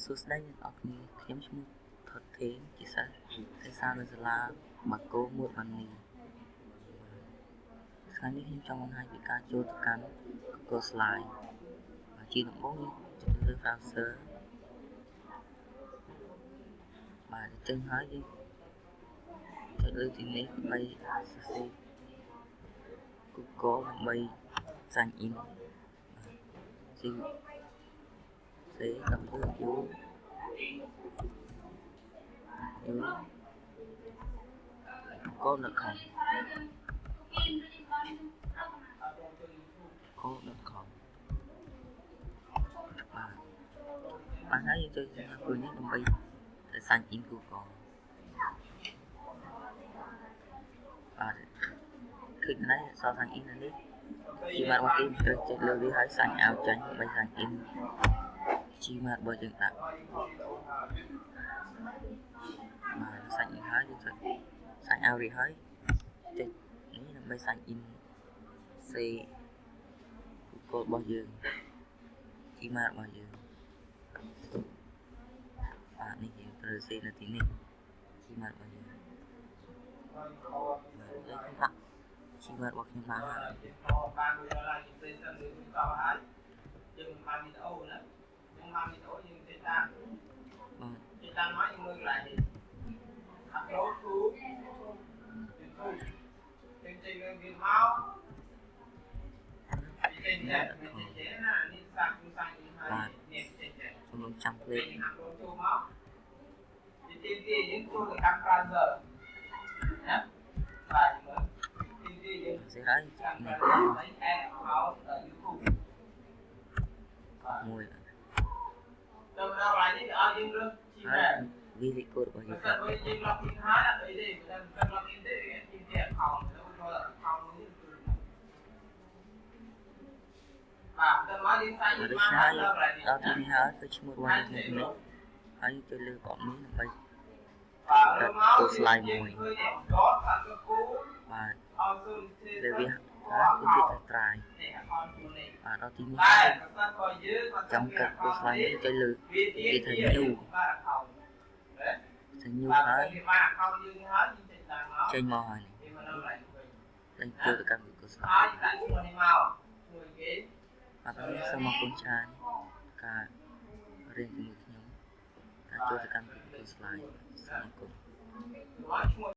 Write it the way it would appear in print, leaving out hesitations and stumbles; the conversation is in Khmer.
សួស្តីអ្នកនរគ្នាខ្ញុំឈ្មោះថុតធេងជាសិស្សសិក្សានៅសាលាបាគោមួយបាននេះថ្ងៃនេះខ្ញុំចង់បង្ហាញពីការចូលទៅកាន់ Google Slide ជាដំបូងយើងចុចលើ browser បាទចឹងហើយយើងចុចលើទីនេះដើម្បីសរសេរ Google ដើម្បី sign in ជាW Google.com បាទហើយយើងចូលទៅព្រោះនេះដើម្បី sign in Google បាទឃើញណាសរ sign in នេះជាមកមកគេត្រូវចុចលើវាហើយ sign out ចេញដើម្បី sign in ជាមកបើយើងដាក់បាទ sign in ហើយយើងចុច sign out រួចហើយចុចនេះដើម្បី sign in say Google របស់យើងជាមករបស់យើងបាទនេះយើងត្រូវសេនៅទីនេះជាមករបស់យើងយើងដាក់ជាមករបស់ខ្ញុំបានហើយបានមួយដល់យើងសេសិនយើងតោះហើយយើងបានវីដេអូណាយើងបានវីដេអូយើងទេតាមបាទទេតាមមកយើងមើលកន្លែងនេះ upload to YouTube យើងចេញលើវាមកចេញចេះណានេះសាក់សាក់នេះហើយនេះចេញចេះខ្ញុំនឹងចាំភ្លេង upload ចូលមកទីយើងចូលទៅកាន់ browser ណាបាទមើលទីយើងសេះហើយនេះ add account YouTube មួយដល់ដល់ហើយនេះឲ្យយើងលើកជីមែនវាលេខកូដរបស់យើងតែយើង login ហើយអត់អីទេតែ login ទេទី account ទៅចូល account នេះបាទដល់មកយើងសាញ់មកដល់ទីនេះហើយគឺឈ្មោះរបស់យើងនេះហើយចូលលើបបនេះដើម្បីទៅ slide មួយបាទដែលវាគឺវាទៅត្រាយបាទដល់ទីនេះចង់កាត់ slide នេះទៅលើវាថា new ទៅ new ហើយចេញមកហើយនេះចូលទៅកាន់ Google Slide បាទសូមអរគុណច្រើនការរៀនជាមួយខ្ញុំការចូលទៅកាន់ Google Slide សូមអរគុណ